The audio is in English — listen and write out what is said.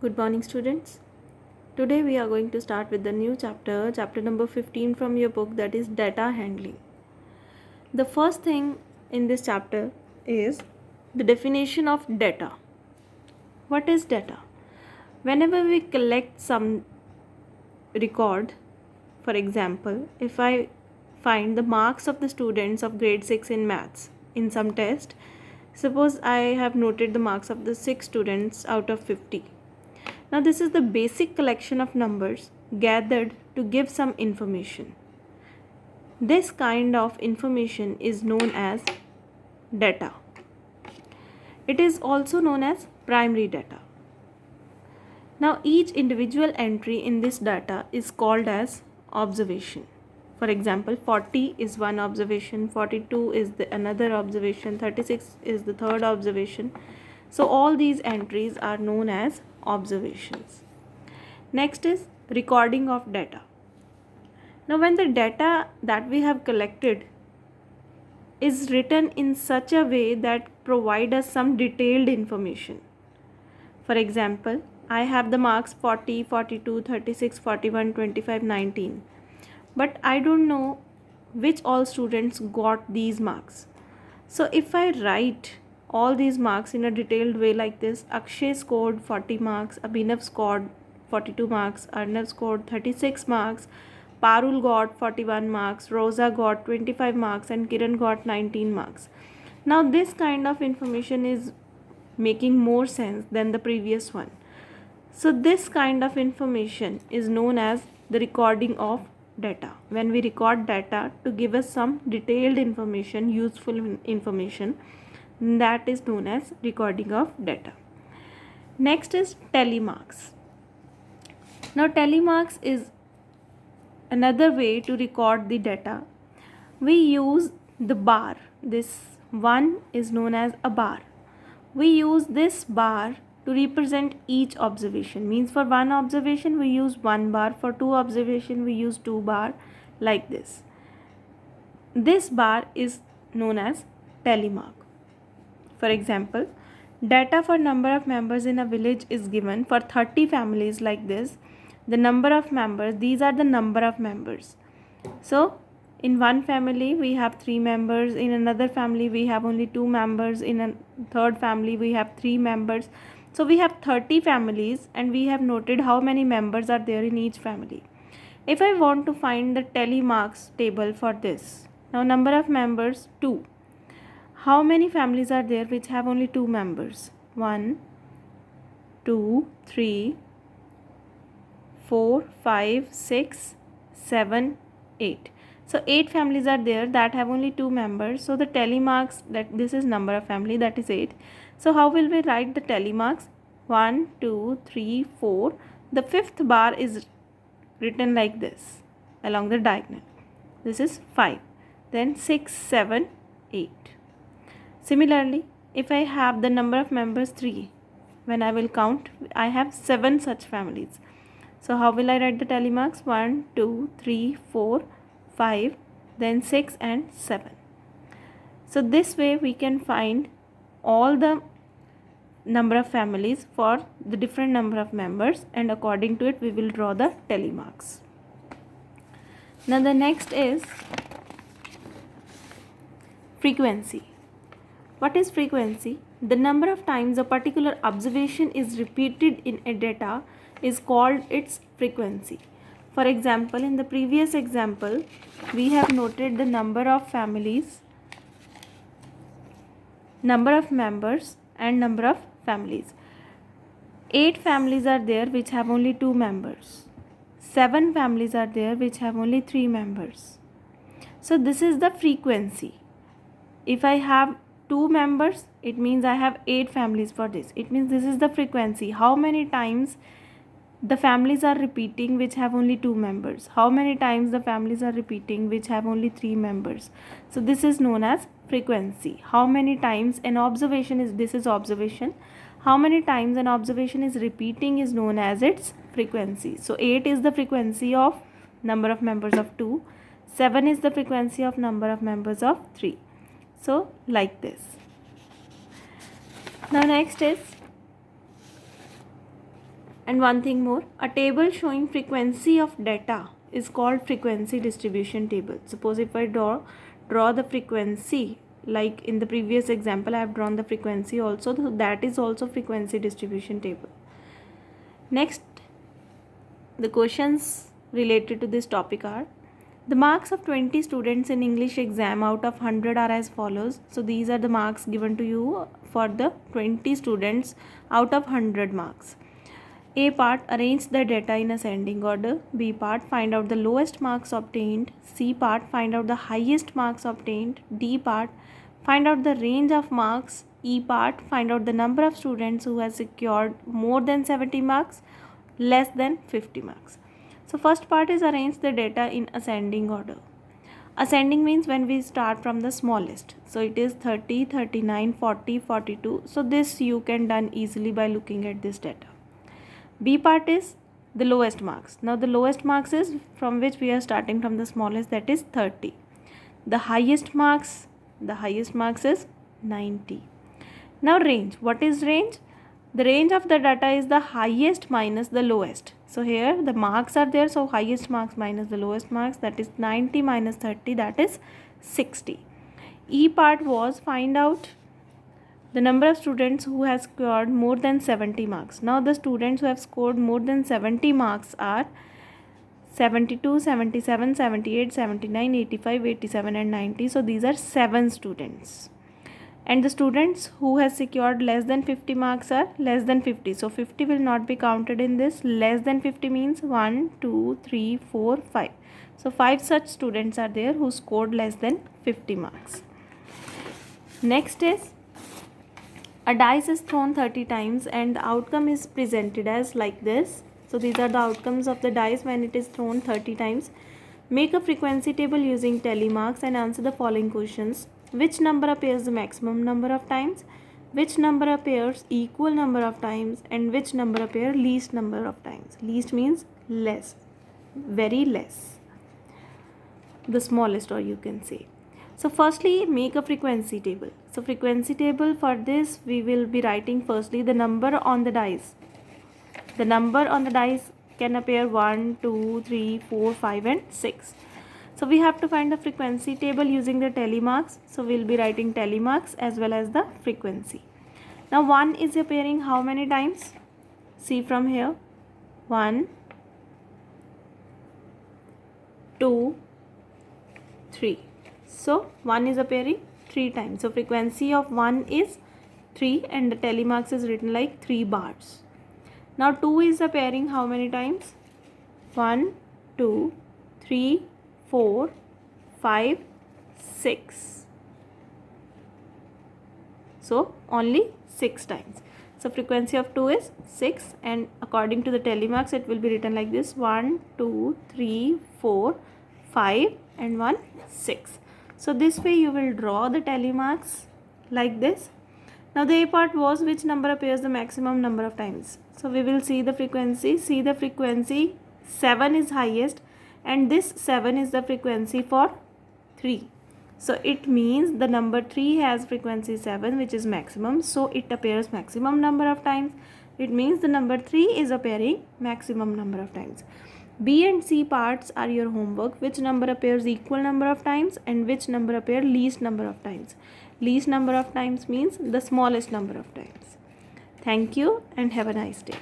Good morning, students. Today we are going to start with the new chapter, chapter number 15 from your book, that is data handling. The first thing in this chapter is the definition of data. What is data? Whenever we collect some record, for example, if I find the marks of the students of grade 6 in maths in some test, suppose I have noted the marks of the 6 students out of 50. Now, this is the basic collection of numbers gathered to give some information. This kind of information is known as data. It is also known as primary data. Now, each individual entry in this data is called as observation. For example, 40 is one observation, 42 is another observation, 36 is the third observation. So, all these entries are known as observations. Next is recording of data. Now, when the data that we have collected is written in such a way that provide us some detailed information. For example, I have the marks 40, 42, 36, 41, 25, 19. But I don't know which all students got these marks. So if I write all these marks in a detailed way like this, Akshay scored 40 marks, Abhinav scored 42 marks, Arnav scored 36 marks, Parul got 41 marks, Rosa got 25 marks, and Kiran got 19 marks. Now this kind of information is making more sense than the previous one. So this kind of information is known as the recording of data. When we record data to give us some detailed information, useful information, that is known as recording of data. Next is telemarks. Now telemarks is another way to record the data. We use the bar. This one is known as a bar. We use this bar to represent each observation. Means for one observation we use one bar, for two observation we use two bar, like this. This bar is known as telemark. For example, data for number of members in a village is given for 30 families like this. The number of members, these are the number of members. So in one family we have 3 members, in another family we have only 2 members, in a third family we have 3 members. So we have 30 families and we have noted how many members are there in each family. If I want to find the telemarks table for this, now number of members 2. How many families are there which have only 2 members? 1, 2, 3, 4, 5, 6, 7, 8. So 8 families are there that have only 2 members. So the telemarks, that this is number of family, that is 8. So how will we write the telemarks? 1, 2, 3, 4. The fifth bar is written like this along the diagonal. This is 5. Then 6, 7, 8. Similarly, if I have the number of members 3, when I will count, I have 7 such families. So how will I write the telemarks? 1, 2, 3, 4, 5, then 6 and 7. So this way we can find all the number of families for the different number of members, and according to it we will draw the telemarks. Now the next is frequency. What is frequency? The number of times a particular observation is repeated in a data is called its frequency. For example, in the previous example, we have noted the number of families, number of members, and number of families. 8 families are there which have only 2 members. 7 families are there which have only 3 members. So this is the frequency. If I have 2 members, it means I have 8 families for this. It means this is the frequency. How many times the families are repeating which have only 2 members? How many times the families are repeating which have only 3 members? So this is known as frequency. How many times an observation is, this is observation. How many times an observation is repeating is known as its frequency. So 8 is the frequency of number of members of 2. 7 is the frequency of number of members of 3. So like this. Now next is And one thing more, a table showing frequency of data is called frequency distribution table. Suppose if I draw the frequency, like in the previous example I have drawn the frequency also, so that is also frequency distribution table. Next, the questions related to this topic are: the marks of 20 students in English exam out of 100 are as follows. So these are the marks given to you for the 20 students out of 100 marks. A part, arrange the data in ascending order. B part, find out the lowest marks obtained. C part, find out the highest marks obtained. D part, find out the range of marks. E part, find out the number of students who has secured more than 70 marks, less than 50 marks. So first part is arrange the data in ascending order. Ascending means when we start from the smallest. So it is 30, 39, 40, 42. So this you can done easily by looking at this data. B part is the lowest marks. Now the lowest marks is from which we are starting from the smallest, that is 30. The highest marks is 90. Now range. What is range? The range of the data is the highest minus the lowest. So here the marks are there, so highest marks minus the lowest marks, that is 90 minus 30, that is 60. E part was find out the number of students who has scored more than 70 marks. Now the students who have scored more than 70 marks are 72, 77, 78, 79, 85, 87 and 90. So these are 7 students. And the students who has secured less than 50 marks are less than 50. So 50 will not be counted in this. Less than 50 means 1, 2, 3, 4, 5. So 5 such students are there who scored less than 50 marks. Next is, a dice is thrown 30 times and the outcome is presented as like this. So these are the outcomes of the dice when it is thrown 30 times. Make a frequency table using telemarks and answer the following questions. Which number appears the maximum number of times? Which number appears equal number of times? And which number appear least number of times? Least means less, very less, the smallest, or you can say. So firstly, make a frequency table. So frequency table, for this we will be writing firstly the number on the dice. The number on the dice can appear 1, 2, 3, 4, 5 and 6. So we have to find the frequency table using the telemarks. So we will be writing telemarks as well as the frequency. Now 1 is appearing how many times? See from here, 1, 2, 3. So 1 is appearing 3 times. So frequency of 1 is 3 and the telemarks is written like 3 bars. Now 2 is appearing how many times? 1, 2, 3, 4, 5, 6. So only 6 times. So frequency of 2 is 6 and according to the telemarks it will be written like this: 1, 2, 3, 4, 5 and 1, 6. So this way you will draw the telemarks like this. Now the A part was which number appears the maximum number of times. So we will see the frequency. See the frequency, 7 is highest and this 7 is the frequency for 3. So it means the number 3 has frequency 7 which is maximum. So it appears maximum number of times. It means the number 3 is appearing maximum number of times. B and C parts are your homework. Which number appears equal number of times and which number appear least number of times. Least number of times means the smallest number of times. Thank you and have a nice day.